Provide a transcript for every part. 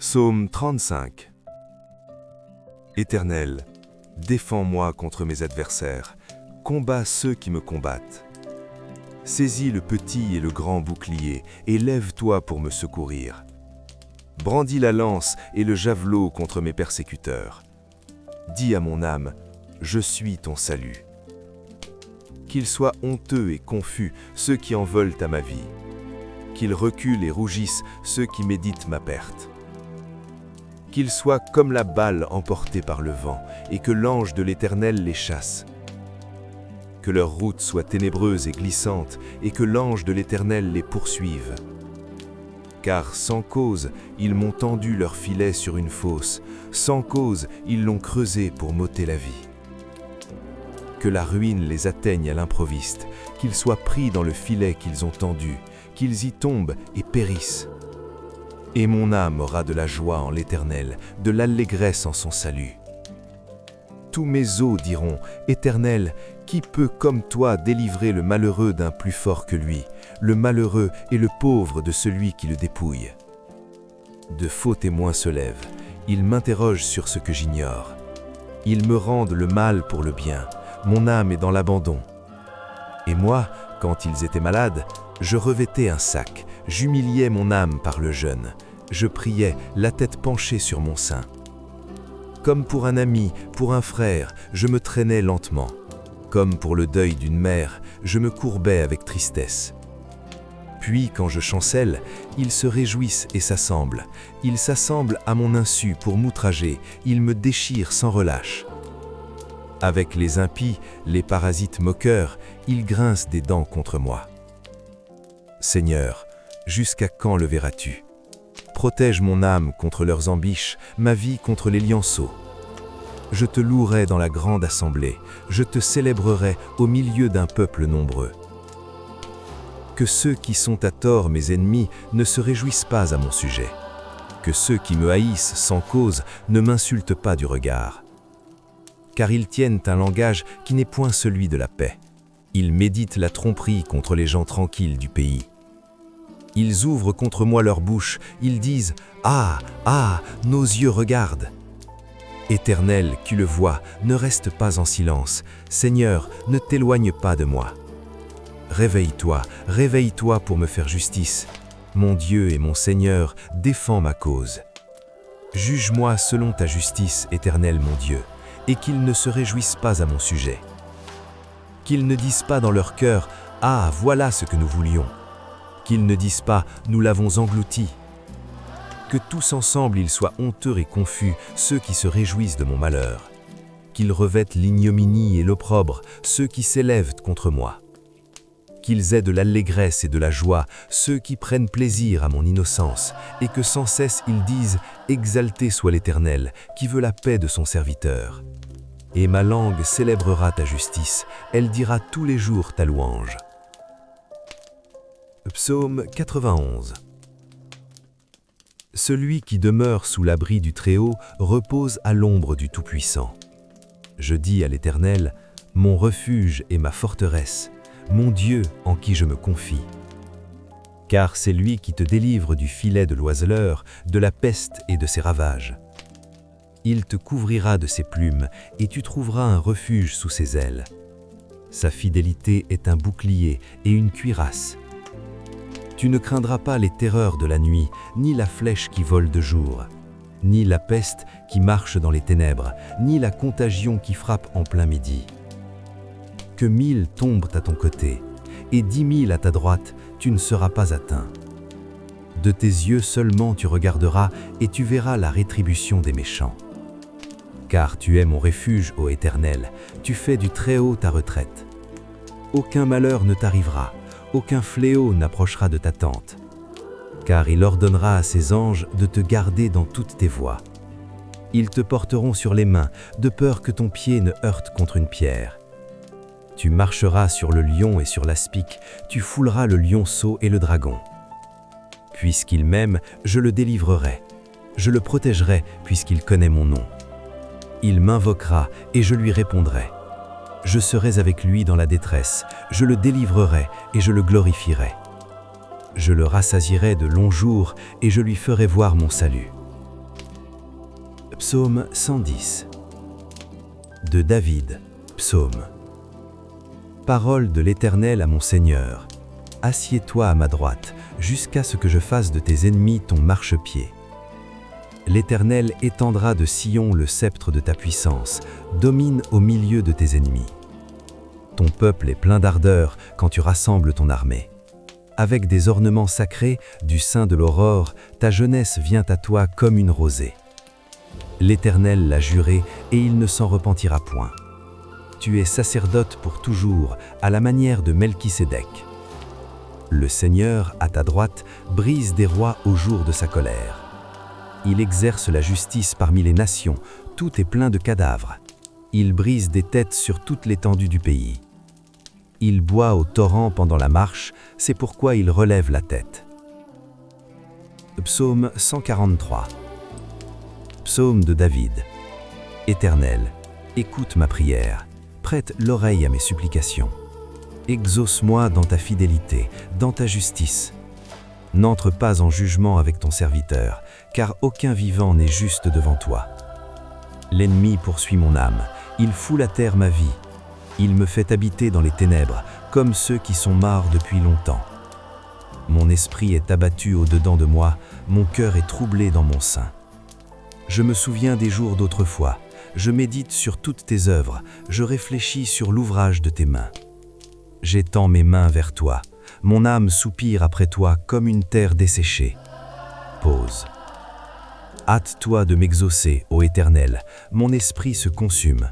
Psaume 35. Éternel, défends-moi contre mes adversaires, combats ceux qui me combattent. Saisis le petit et le grand bouclier, et lève-toi pour me secourir. Brandis la lance et le javelot contre mes persécuteurs. Dis à mon âme, je suis ton salut. Qu'ils soient honteux et confus ceux qui en veulent à ma vie. Qu'ils reculent et rougissent ceux qui méditent ma perte. Qu'ils soient comme la balle emportée par le vent, et que l'ange de l'Éternel les chasse. Que leur route soit ténébreuse et glissante, et que l'ange de l'Éternel les poursuive. Car sans cause, ils m'ont tendu leur filet sur une fosse, sans cause, ils l'ont creusé pour m'ôter la vie. Que la ruine les atteigne à l'improviste, qu'ils soient pris dans le filet qu'ils ont tendu, qu'ils y tombent et périssent. Et mon âme aura de la joie en l'Éternel, de l'allégresse en son salut. Tous mes os diront, Éternel, qui peut comme toi délivrer le malheureux d'un plus fort que lui, le malheureux et le pauvre de celui qui le dépouille? De faux témoins se lèvent, ils m'interrogent sur ce que j'ignore. Ils me rendent le mal pour le bien, mon âme est dans l'abandon. Et moi, quand ils étaient malades, je revêtais un sac, j'humiliais mon âme par le jeûne. Je priais, la tête penchée sur mon sein. Comme pour un ami, pour un frère, je me traînais lentement. Comme pour le deuil d'une mère, je me courbais avec tristesse. Puis, quand je chancelle, ils se réjouissent et s'assemblent. Ils s'assemblent à mon insu pour m'outrager, ils me déchirent sans relâche. Avec les impies, les parasites moqueurs, ils grincent des dents contre moi. Seigneur, jusqu'à quand le verras-tu? Protège mon âme contre leurs embûches, ma vie contre les lionceaux. Je te louerai dans la grande assemblée, je te célébrerai au milieu d'un peuple nombreux. Que ceux qui sont à tort mes ennemis ne se réjouissent pas à mon sujet. Que ceux qui me haïssent sans cause ne m'insultent pas du regard. Car ils tiennent un langage qui n'est point celui de la paix. Ils méditent la tromperie contre les gens tranquilles du pays. Ils ouvrent contre moi leur bouche, ils disent « Ah, ah, nos yeux regardent !» Éternel, qui le vois, ne reste pas en silence. Seigneur, ne t'éloigne pas de moi. Réveille-toi, réveille-toi pour me faire justice. Mon Dieu et mon Seigneur, défends ma cause. Juge-moi selon ta justice, Éternel mon Dieu, et qu'ils ne se réjouissent pas à mon sujet. Qu'ils ne disent pas dans leur cœur « Ah, voilà ce que nous voulions !» Qu'ils ne disent pas « Nous l'avons englouti ». Que tous ensemble ils soient honteux et confus, ceux qui se réjouissent de mon malheur. Qu'ils revêtent l'ignominie et l'opprobre, ceux qui s'élèvent contre moi. Qu'ils aient de l'allégresse et de la joie, ceux qui prennent plaisir à mon innocence, et que sans cesse ils disent « Exalté soit l'Éternel, qui veut la paix de son serviteur ». Et ma langue célébrera ta justice, elle dira tous les jours ta louange. Psaume 91. Celui qui demeure sous l'abri du Très-Haut repose à l'ombre du Tout-Puissant. Je dis à l'Éternel, mon refuge et ma forteresse, mon Dieu en qui je me confie. Car c'est lui qui te délivre du filet de l'oiseleur, de la peste et de ses ravages. Il te couvrira de ses plumes et tu trouveras un refuge sous ses ailes. Sa fidélité est un bouclier et une cuirasse. Tu ne craindras pas les terreurs de la nuit, ni la flèche qui vole de jour, ni la peste qui marche dans les ténèbres, ni la contagion qui frappe en plein midi. Que 1000 tombent à ton côté, et 10 000 à ta droite, tu ne seras pas atteint. De tes yeux seulement tu regarderas, et tu verras la rétribution des méchants. Car tu es mon refuge, ô Éternel, tu fais du Très-Haut ta retraite. Aucun malheur ne t'arrivera, aucun fléau n'approchera de ta tente, car il ordonnera à ses anges de te garder dans toutes tes voies. Ils te porteront sur les mains, de peur que ton pied ne heurte contre une pierre. Tu marcheras sur le lion et sur l'aspic, tu fouleras le lionceau et le dragon. Puisqu'il m'aime, je le délivrerai. Je le protégerai, puisqu'il connaît mon nom. Il m'invoquera et je lui répondrai. Je serai avec lui dans la détresse, je le délivrerai et je le glorifierai. Je le rassasierai de longs jours et je lui ferai voir mon salut. Psaume 110. De David, psaume. Parole de l'Éternel à mon Seigneur. Assieds-toi à ma droite, jusqu'à ce que je fasse de tes ennemis ton marchepied. L'Éternel étendra de Sion le sceptre de ta puissance, domine au milieu de tes ennemis. Ton peuple est plein d'ardeur quand tu rassembles ton armée. Avec des ornements sacrés, du sein de l'aurore, ta jeunesse vient à toi comme une rosée. L'Éternel l'a juré et il ne s'en repentira point. Tu es sacerdote pour toujours, à la manière de Melchisédek. Le Seigneur, à ta droite, brise des rois au jour de sa colère. Il exerce la justice parmi les nations, tout est plein de cadavres. Il brise des têtes sur toute l'étendue du pays. Il boit au torrent pendant la marche, c'est pourquoi il relève la tête. Psaume 143. Psaume de David. Éternel, écoute ma prière, prête l'oreille à mes supplications. Exauce-moi dans ta fidélité, dans ta justice. N'entre pas en jugement avec ton serviteur, car aucun vivant n'est juste devant toi. L'ennemi poursuit mon âme, il foule à terre ma vie. Il me fait habiter dans les ténèbres, comme ceux qui sont morts depuis longtemps. Mon esprit est abattu au-dedans de moi, mon cœur est troublé dans mon sein. Je me souviens des jours d'autrefois, je médite sur toutes tes œuvres, je réfléchis sur l'ouvrage de tes mains. J'étends mes mains vers toi, mon âme soupire après toi comme une terre desséchée. Pause. Hâte-toi de m'exaucer, ô Éternel, mon esprit se consume.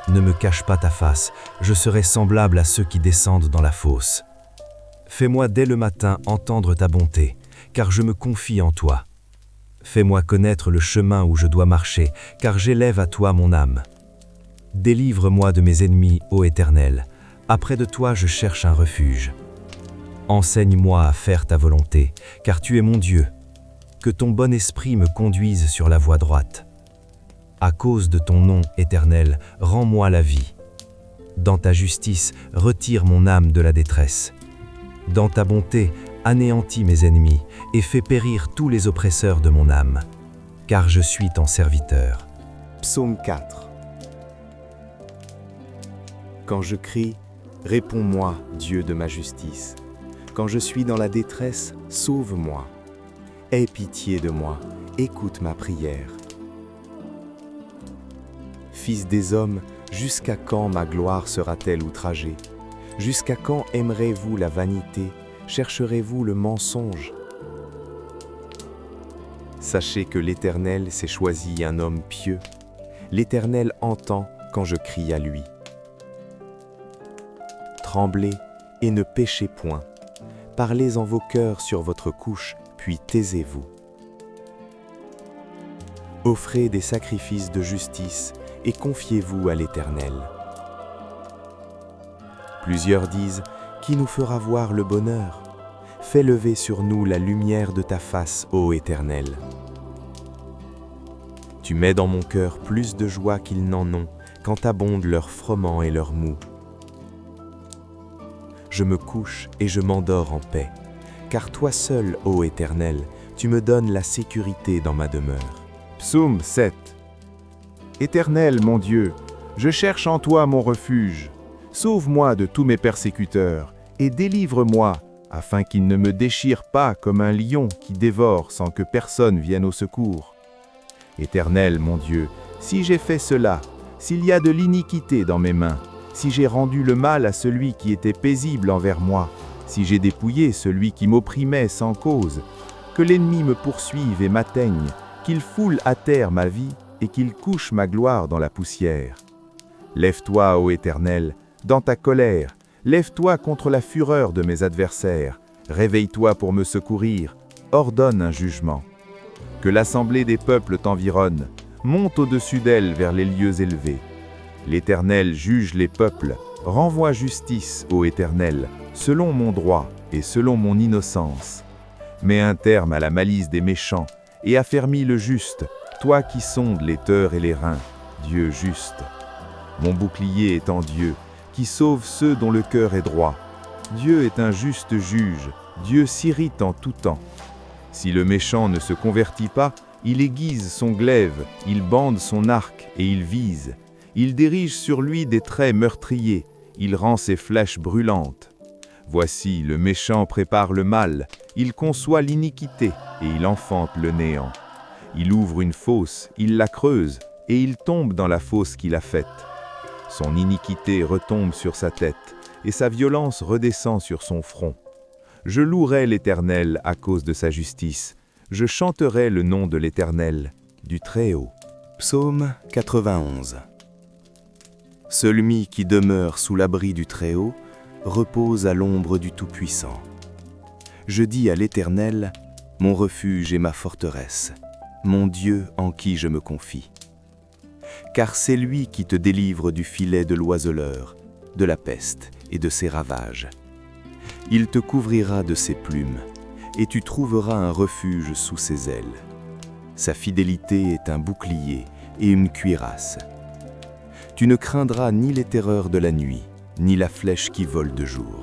Ne me cache pas ta face, je serai semblable à ceux qui descendent dans la fosse. Fais-moi dès le matin entendre ta bonté, car je me confie en toi. Fais-moi connaître le chemin où je dois marcher, car j'élève à toi mon âme. Délivre-moi de mes ennemis, ô Éternel, après de toi je cherche un refuge. Enseigne-moi à faire ta volonté, car tu es mon Dieu. Que ton bon esprit me conduise sur la voie droite. À cause de ton nom, Éternel, rends-moi la vie. Dans ta justice, retire mon âme de la détresse. Dans ta bonté, anéantis mes ennemis et fais périr tous les oppresseurs de mon âme, car je suis ton serviteur. Psaume 4. Quand je crie, réponds-moi, Dieu de ma justice. Quand je suis dans la détresse, sauve-moi. Aie pitié de moi, écoute ma prière. Fils des hommes, jusqu'à quand ma gloire sera-t-elle outragée? Jusqu'à quand aimerez-vous la vanité? Chercherez-vous le mensonge? Sachez que l'Éternel s'est choisi un homme pieux. L'Éternel entend quand je crie à lui. Tremblez et ne péchez point. Parlez en vos cœurs sur votre couche, puis taisez-vous. Offrez des sacrifices de justice et confiez-vous à l'Éternel. Plusieurs disent, qui nous fera voir le bonheur? Fais lever sur nous la lumière de ta face, ô Éternel. Tu mets dans mon cœur plus de joie qu'ils n'en ont, quand abondent leur froment et leur mou. Je me couche et je m'endors en paix, car toi seul, ô Éternel, tu me donnes la sécurité dans ma demeure. Psaume 7. Éternel, mon Dieu, je cherche en toi mon refuge. Sauve-moi de tous mes persécuteurs et délivre-moi, afin qu'ils ne me déchirent pas comme un lion qui dévore sans que personne vienne au secours. Éternel, mon Dieu, si j'ai fait cela, s'il y a de l'iniquité dans mes mains, si j'ai rendu le mal à celui qui était paisible envers moi, si j'ai dépouillé celui qui m'opprimait sans cause, que l'ennemi me poursuive et m'atteigne, qu'il foule à terre ma vie et qu'il couche ma gloire dans la poussière. Lève-toi, ô Éternel, dans ta colère, lève-toi contre la fureur de mes adversaires, réveille-toi pour me secourir, ordonne un jugement. Que l'assemblée des peuples t'environne, monte au-dessus d'elle vers les lieux élevés. L'Éternel juge les peuples, renvoie justice, ô Éternel, selon mon droit et selon mon innocence. Mets un terme à la malice des méchants et affermis le juste, toi qui sondes les cœurs et les reins, Dieu juste. Mon bouclier est en Dieu, qui sauve ceux dont le cœur est droit. Dieu est un juste juge, Dieu s'irrite en tout temps. Si le méchant ne se convertit pas, Il aiguise son glaive, il bande son arc et il vise. Il dirige sur lui des traits meurtriers, il rend ses flèches brûlantes. Voici, le méchant prépare le mal, il conçoit l'iniquité et il enfante le néant. Il ouvre une fosse, il la creuse et il tombe dans la fosse qu'il a faite. Son iniquité retombe sur sa tête et sa violence redescend sur son front. Je louerai l'Éternel à cause de sa justice. Je chanterai le nom de l'Éternel, du Très-Haut. Psaume 91. Celui qui demeure sous l'abri du Très-Haut repose à l'ombre du Tout-Puissant. Je dis à l'Éternel, mon refuge et ma forteresse, mon Dieu en qui je me confie. Car c'est lui qui te délivre du filet de l'oiseleur, de la peste et de ses ravages. Il te couvrira de ses plumes, et tu trouveras un refuge sous ses ailes. Sa fidélité est un bouclier et une cuirasse. Tu ne craindras ni les terreurs de la nuit, ni la flèche qui vole de jour,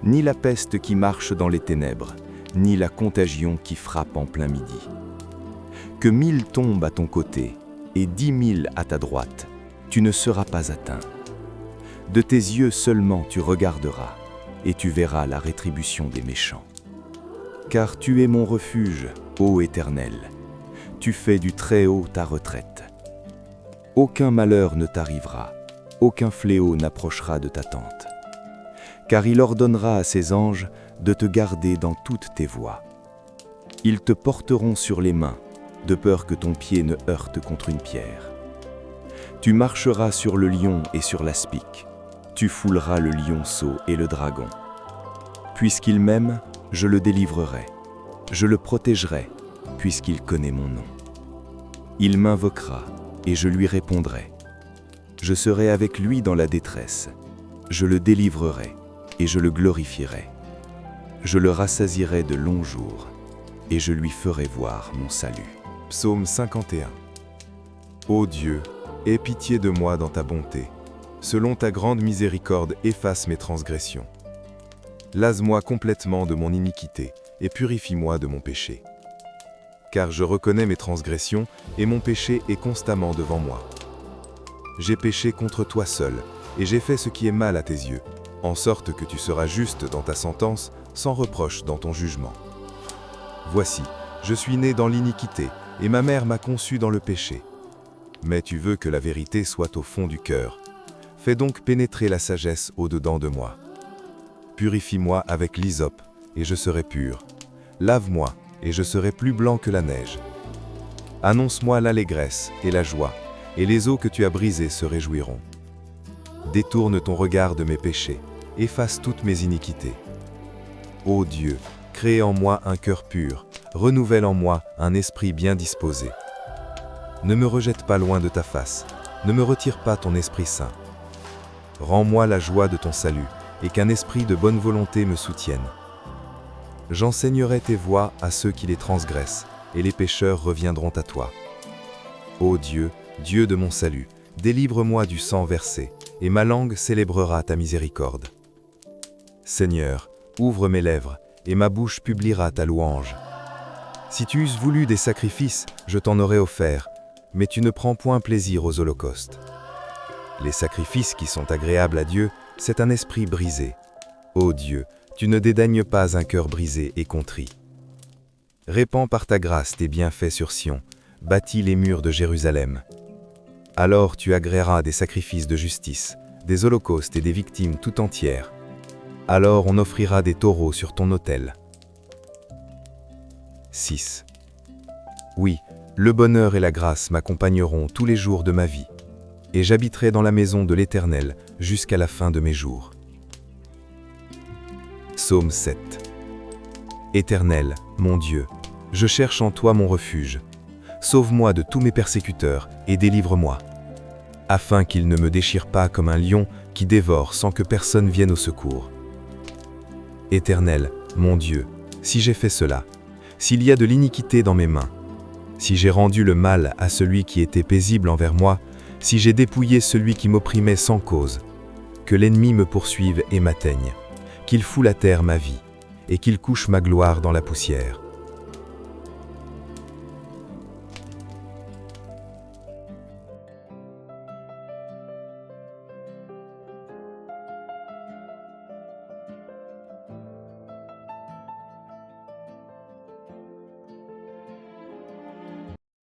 ni la peste qui marche dans les ténèbres, ni la contagion qui frappe en plein midi. Que 1000 tombent à ton côté et 10 000 à ta droite, tu ne seras pas atteint. De tes yeux seulement tu regarderas, et tu verras la rétribution des méchants. Car tu es mon refuge, ô Éternel, tu fais du Très-Haut ta retraite. Aucun malheur ne t'arrivera, aucun fléau n'approchera de ta tente. Car il ordonnera à ses anges de te garder dans toutes tes voies. Ils te porteront sur les mains, de peur que ton pied ne heurte contre une pierre. Tu marcheras sur le lion et sur l'aspic. Tu fouleras le lionceau et le dragon. Puisqu'il m'aime, je le délivrerai. Je le protégerai, puisqu'il connaît mon nom. Il m'invoquera, et je lui répondrai. Je serai avec lui dans la détresse. Je le délivrerai, et je le glorifierai. Je le rassasierai de longs jours, et je lui ferai voir mon salut. Psaume 51. Ô Dieu, aie pitié de moi dans ta bonté. Selon ta grande miséricorde, efface mes transgressions. Lase-moi complètement de mon iniquité et purifie-moi de mon péché. Car je reconnais mes transgressions et mon péché est constamment devant moi. J'ai péché contre toi seul et j'ai fait ce qui est mal à tes yeux, en sorte que tu seras juste dans ta sentence, sans reproche dans ton jugement. Voici, je suis né dans l'iniquité et ma mère m'a conçu dans le péché. Mais tu veux que la vérité soit au fond du cœur. Fais donc pénétrer la sagesse au-dedans de moi. Purifie-moi avec l'hysope, et je serai pur. Lave-moi, et je serai plus blanc que la neige. Annonce-moi l'allégresse et la joie, et les eaux que tu as brisées se réjouiront. Détourne ton regard de mes péchés, efface toutes mes iniquités. Ô Dieu, crée en moi un cœur pur, renouvelle en moi un esprit bien disposé. Ne me rejette pas loin de ta face, ne me retire pas ton Esprit Saint. Rends-moi la joie de ton salut, et qu'un esprit de bonne volonté me soutienne. J'enseignerai tes voies à ceux qui les transgressent, et les pécheurs reviendront à toi. Ô Dieu, Dieu de mon salut, délivre-moi du sang versé, et ma langue célébrera ta miséricorde. Seigneur, ouvre mes lèvres, et ma bouche publiera ta louange. Si tu eusses voulu des sacrifices, je t'en aurais offert, mais tu ne prends point plaisir aux holocaustes. Les sacrifices qui sont agréables à Dieu, c'est un esprit brisé. Ô Dieu, tu ne dédaignes pas un cœur brisé et contrit. Répands par ta grâce tes bienfaits sur Sion, bâtis les murs de Jérusalem. Alors tu agréeras des sacrifices de justice, des holocaustes et des victimes tout entières. Alors on offrira des taureaux sur ton autel. 6. Oui, le bonheur et la grâce m'accompagneront tous les jours de ma vie, et j'habiterai dans la maison de l'Éternel jusqu'à la fin de mes jours. Psaume 7. Éternel, mon Dieu, je cherche en toi mon refuge. Sauve-moi de tous mes persécuteurs et délivre-moi, afin qu'ils ne me déchirent pas comme un lion qui dévore sans que personne vienne au secours. Éternel, mon Dieu, si j'ai fait cela, s'il y a de l'iniquité dans mes mains, si j'ai rendu le mal à celui qui était paisible envers moi, si j'ai dépouillé celui qui m'opprimait sans cause, que l'ennemi me poursuive et m'atteigne, qu'il foule à terre ma vie, et qu'il couche ma gloire dans la poussière.